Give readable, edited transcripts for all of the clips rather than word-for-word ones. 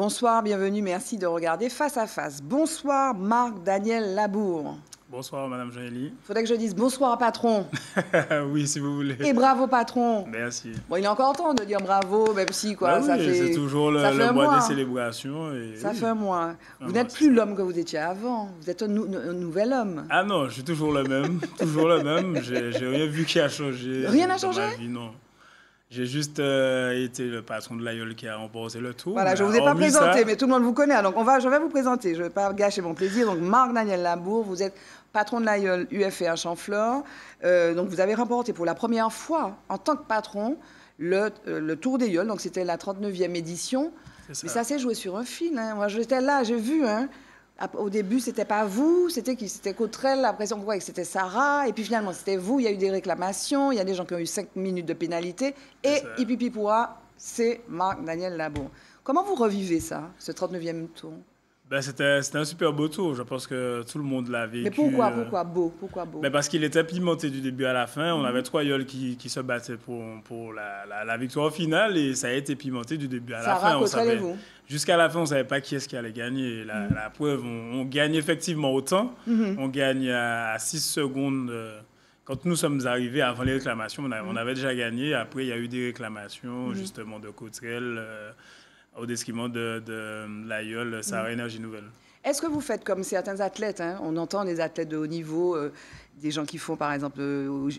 Bonsoir, bienvenue, merci de regarder Face à Face. Bonsoir Marc-Daniel Labour. Bonsoir Madame Joëlie. Il faudrait que je dise bonsoir patron. Oui, si vous voulez. Et bravo patron. Merci. Bon, il est encore temps de dire bravo, même si quoi, Ben ça oui, fait... c'est toujours le mois des célébrations. Et ça oui. fait un mois. Vous Un n'êtes mois, plus l'homme que vous étiez avant. Vous êtes un nouvel homme. Ah non, je suis toujours le même. Toujours le même. J'ai rien vu qui a changé. Rien n'a dans changé? ma vie, non. J'ai juste été le patron de l'Aïeul qui a remporté le tour. Voilà, je ne vous ai pas présenté, mais tout le monde vous connaît. Donc je vais vous présenter. Je ne vais pas gâcher mon plaisir. Donc Marc-Daniel Labour, vous êtes patron de l'Aïeul UFR Champfleur. Donc vous avez remporté pour la première fois en tant que patron le Tour des Yeules. Donc c'était la 39e édition. Ça. Mais ça s'est joué sur un fil. Hein. Moi j'étais là, j'ai vu. Hein. Au début, c'était pas vous, c'était qui? C'était Cottrell, après on voit que c'était Sarah, et puis finalement c'était vous, il y a eu des réclamations, il y a des gens qui ont eu 5 minutes de pénalité, et Hipipipoua, c'est Marc-Daniel Labour. Comment vous revivez ça, ce 39e tour? Ben, c'était un super beau tour, je pense que tout le monde l'a vécu. Mais pourquoi beau? Pourquoi beau? Ben parce qu'il était pimenté du début à la fin, on avait 3 Yeules qui se battaient pour la victoire finale, et ça a été pimenté du début à la fin. Cottrell et vous? Jusqu'à la fin, on ne savait pas qui est-ce qui allait gagner. La preuve, on gagne effectivement autant. On gagne à 6 secondes. Quand nous sommes arrivés, avant les réclamations, on avait déjà gagné. Après, il y a eu des réclamations, justement, de Cottrell, au détriment de l'Aïeul, Sarah Énergie Nouvelle. Est-ce que vous faites comme certains athlètes, hein, on entend des athlètes de haut niveau, des gens qui font, par exemple,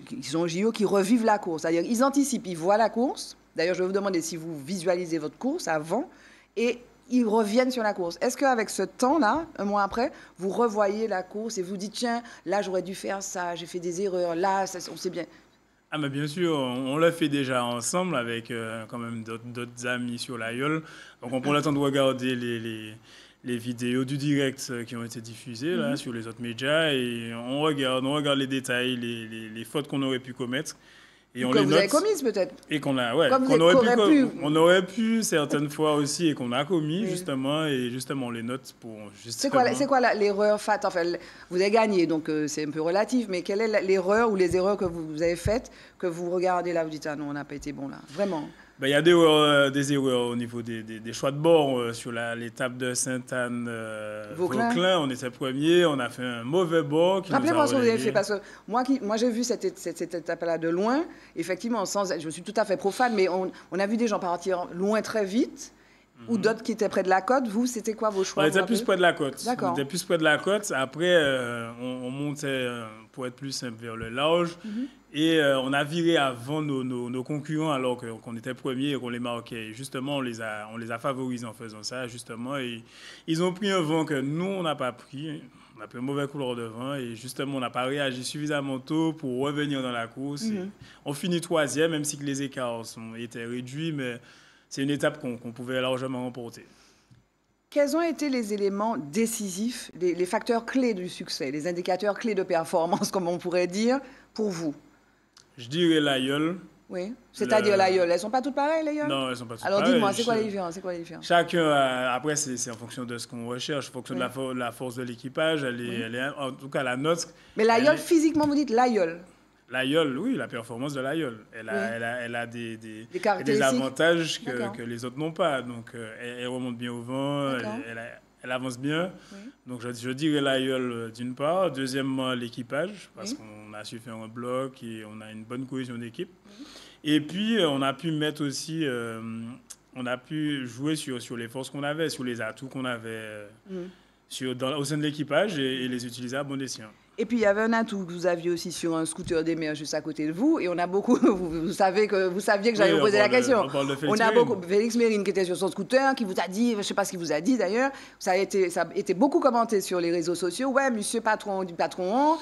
qui sont au JO, qui revivent la course. C'est-à-dire ils anticipent, ils voient la course. D'ailleurs, je vais vous demander si vous visualisez votre course avant, et ils reviennent sur la course. Est-ce qu'avec ce temps-là, un mois après, vous revoyez la course et vous dites, tiens, là, j'aurais dû faire ça, j'ai fait des erreurs, là, ça, on sait bien. Ah, mais bien sûr, on l'a fait déjà ensemble avec quand même d'autres amis sur l'Aïeul. Donc, on prend le temps de regarder les vidéos du direct qui ont été diffusées là, sur les autres médias et on regarde les détails, les fautes qu'on aurait pu commettre. Et on les note. Vous avez commises peut-être. Et qu'on a, on aurait pu certaines fois aussi et qu'on a commis justement, et justement on les note pour justement. C'est quoi l'erreur faite? Enfin, vous avez gagné, donc c'est un peu relatif, mais quelle est l'erreur ou les erreurs que vous avez faites, que vous regardez là, vous dites, ah non, on n'a pas été bon là, vraiment? Ben, il y a des erreurs au niveau des choix de bord sur l'étape de Sainte-Anne-Vauclin. On était premier, on a fait un mauvais bord. Rappelez-moi ce que vous avez fait, parce que moi j'ai vu cette étape-là de loin. Effectivement, je suis tout à fait profane, mais on a vu des gens partir loin très vite, ou d'autres qui étaient près de la côte. Vous, c'était quoi vos choix? On était plus près de la côte. D'accord. On était plus près de la côte. Après, on montait, pour être plus simple, vers le large. Et on a viré avant nos concurrents alors qu'on était premiers et qu'on les marquait. Et justement, on les a favorisés en faisant ça, justement. Et ils ont pris un vent que nous, on n'a pas pris. On a pris un mauvais couloir de vent et justement, on n'a pas réagi suffisamment tôt pour revenir dans la course. On finit 3e, même si les écarts étaient réduits, mais c'est une étape qu'on pouvait largement remporter. Quels ont été les éléments décisifs, les facteurs clés du succès, les indicateurs clés de performance, comme on pourrait dire, pour vous? Je dirais l'Aïeul. Oui, c'est-à-dire l'Aïeul. Elles ne sont pas toutes pareilles, les Aïeuls? Non, elles ne sont pas toutes pareilles. pareilles. Alors dites-moi, c'est quoi les différences? Chacun, après, c'est en fonction de ce qu'on recherche, en fonction de la force de l'équipage. Elle est, en tout cas, la nôtre. Mais l'Aïeul, physiquement, vous dites l'Aïeul? L'Aïeul, oui, la performance de l'Aïeul. Elle a des caractéristiques, avantages que les autres n'ont pas. Donc, elle remonte bien au vent, elle avance bien. Donc, je dirais l'Aïeul d'une part. Deuxièmement, l'équipage, parce qu'on a su faire un bloc et on a une bonne cohésion d'équipe. Et puis, on a pu mettre aussi, on a pu jouer sur les forces qu'on avait, sur les atouts qu'on avait au sein de l'équipage et les utiliser à bon escient. Et puis, il y avait un atout que vous aviez aussi sur un scooter des mers juste à côté de vous. Et on a beaucoup... Vous saviez que j'allais vous poser la question. On a beaucoup... Félix Mérine qui était sur son scooter, qui vous a dit... Je ne sais pas ce qu'il vous a dit, d'ailleurs. Ça a été beaucoup commenté sur les réseaux sociaux. Ouais, monsieur patron du patron.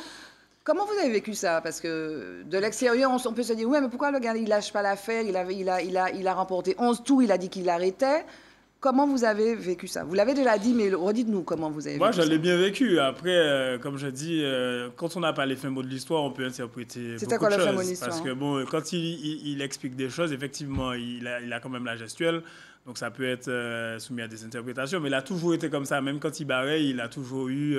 Comment vous avez vécu ça? Parce que de l'extérieur, on peut se dire... Ouais, mais pourquoi le gars, il ne lâche pas l'affaire? Il a remporté 11 tours. Il a dit qu'il arrêtait. Comment vous avez vécu ça? Vous l'avez déjà dit, mais redites-nous comment vous avez vécu ça. Moi, je l'ai bien vécu. Après, comme je dis, quand on n'a pas les fins mots de l'histoire, on peut interpréter beaucoup de choses. C'était quoi le fin mot de l'histoire? Parce que, bon, quand il explique des choses, effectivement, il a quand même la gestuelle. Donc ça peut être soumis à des interprétations, mais il a toujours été comme ça. Même quand il barrait, il a toujours eu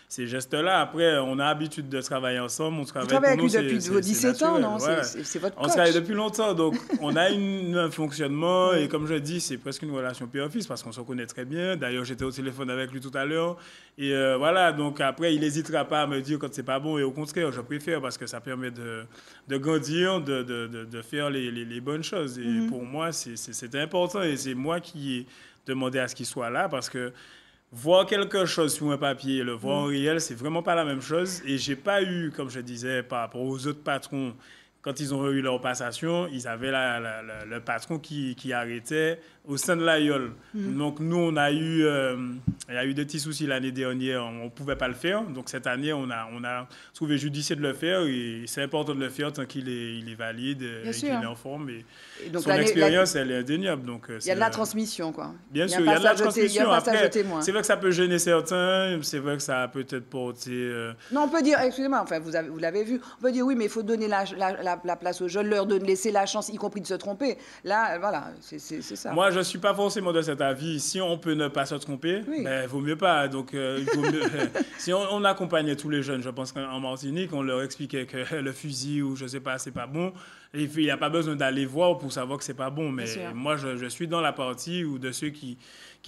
ces gestes-là. Après, on a l'habitude de travailler ensemble. On travaille avec lui depuis vos 17 ans, non? Voilà. C'est votre coach. On travaille depuis longtemps, donc on a un fonctionnement. Et comme je dis, c'est presque une relation père-fils parce qu'on se connaît très bien. D'ailleurs, j'étais au téléphone avec lui tout à l'heure. Et voilà, donc après, il n'hésitera pas à me dire quand c'est pas bon. Et au contraire, je préfère parce que ça permet de grandir, de faire les bonnes choses. Et pour moi, c'est important. Et c'est moi qui ai demandé à ce qu'il soit là parce que voir quelque chose sur un papier et le voir en réel, c'est vraiment pas la même chose. Et j'ai pas eu, comme je disais, par rapport aux autres patrons, quand ils ont eu leur passation, ils avaient le patron qui arrêtait au sein de l'AIOL. Donc nous, il y a eu des petits soucis l'année dernière, on ne pouvait pas le faire. Donc cette année, on a trouvé judicieux de le faire et c'est important de le faire tant qu'il est valide et qu'il est en forme. Et donc, son expérience, elle est indéniable. Donc, il y a de la transmission, quoi. Bien sûr, il y a de la transmission. Après, c'est vrai que ça peut gêner certains, c'est vrai que ça a peut-être porté... Non, on peut dire, excusez-moi, enfin, vous l'avez vu, on peut dire oui, mais il faut donner la place aux jeunes, leur laisser la chance, y compris de se tromper. Là, voilà, c'est ça. Moi, je ne suis pas forcément de cet avis. Si on peut ne pas se tromper, ben, vaut mieux pas. Donc, il vaut mieux... si on accompagnait tous les jeunes, je pense qu'en Martinique, on leur expliquait que le fusil ou je ne sais pas, c'est pas bon. Et il n'y a pas besoin d'aller voir pour savoir que c'est pas bon. Mais moi, je suis dans la partie ou de ceux qui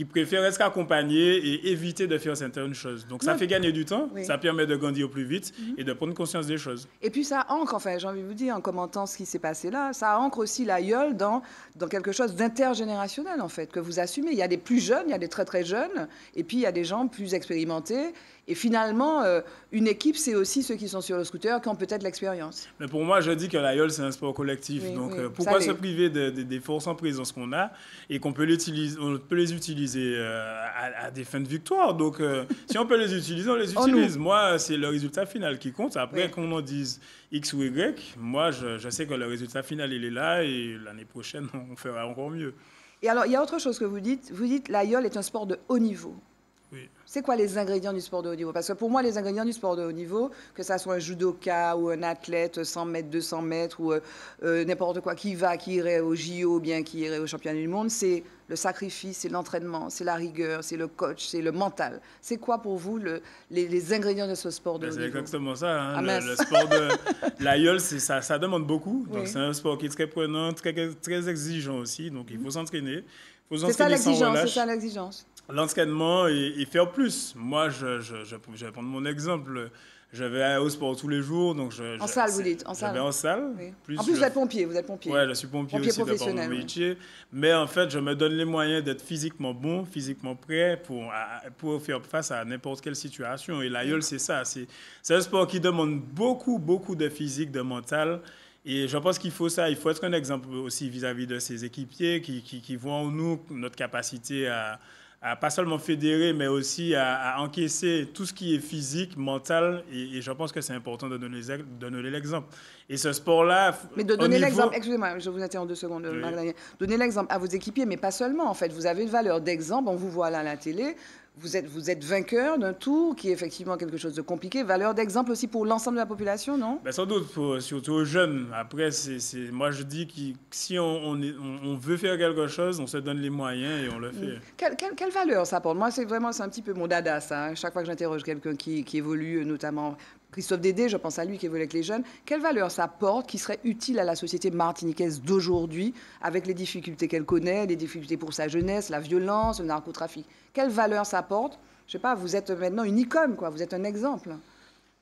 préfèrent être accompagnés et éviter de faire certaines choses. Donc, ça fait gagner du temps, ça permet de grandir plus vite et de prendre conscience des choses. Et puis, ça ancre, enfin, j'ai envie de vous dire, en commentant ce qui s'est passé là, ça ancre aussi l'AIOL dans quelque chose d'intergénérationnel, en fait, que vous assumez. Il y a des plus jeunes, il y a des très, très jeunes, et puis il y a des gens plus expérimentés. Et finalement, une équipe, c'est aussi ceux qui sont sur le scooter, qui ont peut-être l'expérience. Mais pour moi, je dis que l'AIOL, c'est un sport collectif. Donc, pourquoi se priver des forces en présence qu'on a et qu'on peut les utiliser à des fins de victoire. Donc, si on peut les utiliser, on les utilise. Moi, c'est le résultat final qui compte. Après, qu'on en dise X ou Y, moi, je sais que le résultat final, il est là et l'année prochaine, on fera encore mieux. Et alors, il y a autre chose que vous dites. Vous dites l'AIOL est un sport de haut niveau. Oui. C'est quoi les ingrédients du sport de haut niveau? Parce que pour moi, les ingrédients du sport de haut niveau, que ça soit un judoka ou un athlète 100 mètres, 200 mètres ou n'importe quoi qui irait au JO ou bien qui irait au championnat du monde, c'est le sacrifice, c'est l'entraînement, c'est la rigueur, c'est le coach, c'est le mental. C'est quoi pour vous les ingrédients de ce sport de haut niveau? C'est exactement ça. Hein. Le sport de l'AIOL, ça demande beaucoup. Donc c'est un sport qui est très prenant, très exigeant aussi. Donc il faut s'entraîner. C'est ça l'exigence. L'entraînement et faire plus. Moi, je vais prendre mon exemple. Je vais au sport tous les jours. Donc en salle, vous dites? Je vais en salle. Oui. En plus, vous êtes pompier. Oui, je suis pompier aussi professionnel. De mon métier. Mais en fait, je me donne les moyens d'être physiquement bon, physiquement prêt pour faire face à n'importe quelle situation. Et l'AIOL, c'est ça. C'est un sport qui demande beaucoup, beaucoup de physique, de mental. Et je pense qu'il faut ça. Il faut être un exemple aussi vis-à-vis de ses équipiers qui voient en nous notre capacité à pas seulement fédérer, mais aussi à encaisser tout ce qui est physique, mental. Et je pense que c'est important de donner l'exemple. Et ce sport-là... Mais de donner l'exemple... Excusez-moi, je vous interromps 2 secondes, Marc-Daniel. Donnez l'exemple à vos équipiers, mais pas seulement, en fait. Vous avez une valeur d'exemple. On vous voit là à la télé. Vous êtes vainqueur d'un tour qui est effectivement quelque chose de compliqué. Valeur d'exemple aussi pour l'ensemble de la population, non? Ben sans doute, surtout aux jeunes. Après, moi, je dis que si on veut faire quelque chose, on se donne les moyens et on le fait. Quelle valeur ça apporte? Moi, c'est un petit peu mon dada, ça. Hein. Chaque fois que j'interroge quelqu'un qui évolue, notamment Christophe Dédé, je pense à lui qui évolue avec les jeunes, quelle valeur ça apporte qui serait utile à la société martiniquaise d'aujourd'hui, avec les difficultés qu'elle connaît, les difficultés pour sa jeunesse, la violence, le narcotrafic? Quelle valeur ça apporte? Je sais pas, vous êtes maintenant une icône, quoi. Vous êtes un exemple.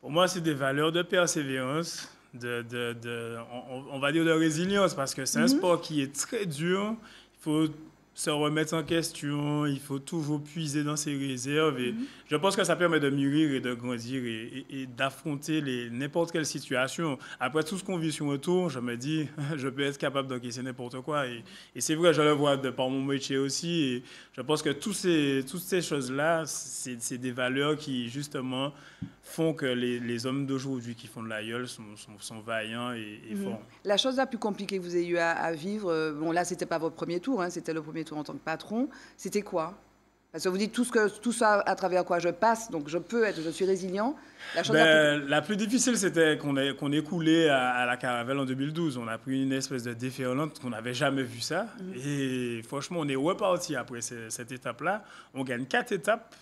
Pour moi, c'est des valeurs de persévérance, on va dire de résilience, parce que c'est un sport qui est très dur. Il faut se remettre en question, il faut toujours puiser dans ses réserves. Et je pense que ça permet de mûrir et de grandir et d'affronter n'importe quelle situation. Après tout ce qu'on vit sur un tour, je me dis, je peux être capable d'encaisser n'importe quoi. Et c'est vrai, je le vois de par mon métier aussi. Et je pense que toutes ces choses-là, c'est des valeurs qui, justement, font que les hommes d'aujourd'hui qui font de l'AIOL sont vaillants et forts. La chose la plus compliquée que vous ayez eu à vivre, bon là, c'était pas votre premier tour, hein, c'était le premier tour en tant que patron, c'était quoi? Parce que vous dites tout ça à travers quoi je passe, donc je suis résilient. La plus difficile, c'était qu'on ait coulé à la Caravelle en 2012. On a pris une espèce de déferlante qu'on n'avait jamais vu ça. Et franchement, on est reparti après cette étape-là. On gagne 4 étapes.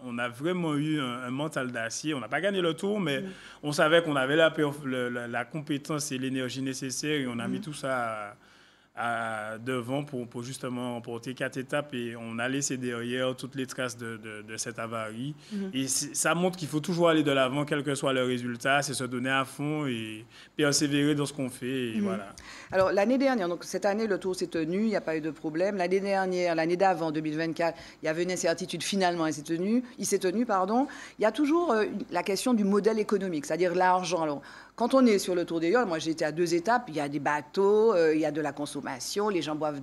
On a vraiment eu un mental d'acier. On n'a pas gagné le tour, mais on savait qu'on avait la compétence et l'énergie nécessaire et on a mis tout ça devant pour justement remporter 4 étapes et on a laissé derrière toutes les traces de cette avarie. Et ça montre qu'il faut toujours aller de l'avant, quel que soit le résultat, c'est se donner à fond et persévérer dans ce qu'on fait. Et voilà. Alors l'année dernière, donc cette année, le Tour s'est tenu, il n'y a pas eu de problème. L'année dernière, l'année d'avant, 2024, il y avait une incertitude, finalement, il s'est tenu. Il y a toujours la question du modèle économique, c'est-à-dire l'argent. Alors, quand on est sur le Tour des York, moi j'ai été à 2 étapes, il y a des bateaux, il y a de la consommation, les gens boivent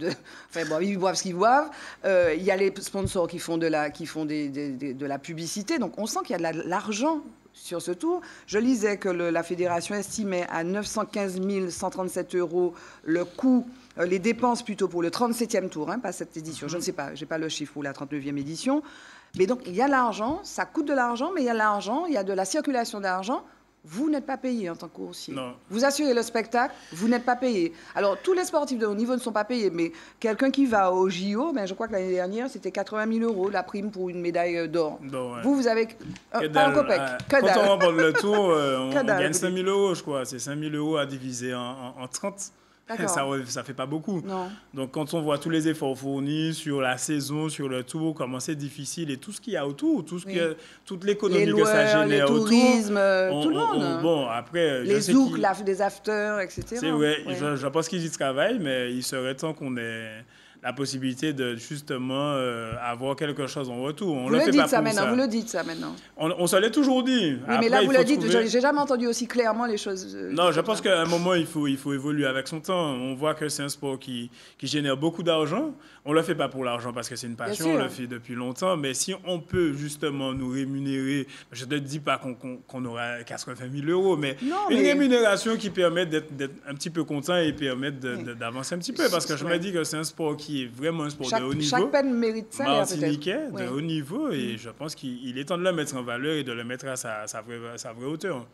ils boivent ce qu'ils boivent, il y a les sponsors qui font de la publicité, donc on sent qu'il y a de l'argent sur ce tour. Je lisais que la fédération estimait à 915 137 € le coût, les dépenses plutôt pour le 37e tour, pas cette édition, je ne sais pas, je n'ai pas le chiffre pour la 39e édition, mais donc il y a l'argent, ça coûte de l'argent, mais il y a l'argent, il y a de la circulation d'argent. Vous n'êtes pas payé en tant que coursier. Non. Vous assurez le spectacle, vous n'êtes pas payé. Alors, tous les sportifs de haut niveau ne sont pas payés, mais quelqu'un qui va au JO, je crois que l'année dernière, c'était 80 000 € la prime pour une médaille d'or. Ouais. Vous avez pas un copec. Quand on remporte le tour, on gagne 5 000 €, je crois. C'est 5 000 € à diviser en 30. Ça fait pas beaucoup. Non. Donc, quand on voit tous les efforts fournis sur la saison, sur le tour, comment c'est difficile et tout ce qu'il y a autour, toute l'économie que ça génère autour. Le tourisme, tout le monde. Bon, après... Les zouks, des afters, etc. C'est vrai. Je pense qu'ils y travaillent, mais il serait temps qu'on ait la possibilité de justement avoir quelque chose en retour. Vous le dites ça maintenant. On se l'est toujours dit. Oui, mais là, vous le dites, j'ai jamais entendu aussi clairement les choses. Non, je pense qu'à un moment, il faut évoluer avec son temps. On voit que c'est un sport qui génère beaucoup d'argent. On ne le fait pas pour l'argent parce que c'est une passion, on le fait depuis longtemps. Mais si on peut justement nous rémunérer, je ne te dis pas qu'on aura 80 000 €, mais une rémunération qui permet d'être un petit peu content et permet d'avancer un petit peu. Parce que je me dis que c'est un sport qui est vraiment un sport de haut niveau. Chaque peine mérite ça, martiniquais, de haut niveau. Et je pense qu'il est temps de le mettre en valeur et de le mettre à sa vraie hauteur.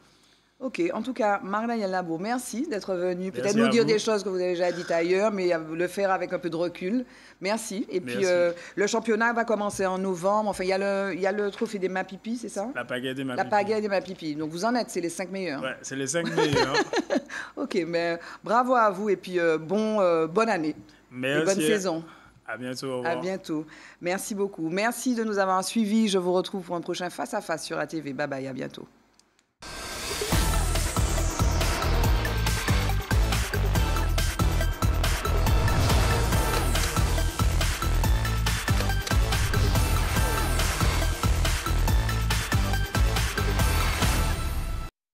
Ok, en tout cas, Marc-Daniel Lambeau, merci d'être venu. Peut-être nous dire des choses que vous avez déjà dites ailleurs, mais le faire avec un peu de recul. Merci. Et puis, le championnat va commencer en novembre. Enfin, il y a le trophée des Mapipi, c'est ça? La pagaie des Mapipi. La pagaie des Mapipi. Donc, vous en êtes, c'est les 5 meilleurs. Ouais, c'est les 5 meilleurs. Ok, mais bravo à vous et puis bonne année. Merci. Et bonne saison. À bientôt. Au revoir. À bientôt. Merci beaucoup. Merci de nous avoir suivis. Je vous retrouve pour un prochain Face à Face sur ATV. Bye bye, à bientôt.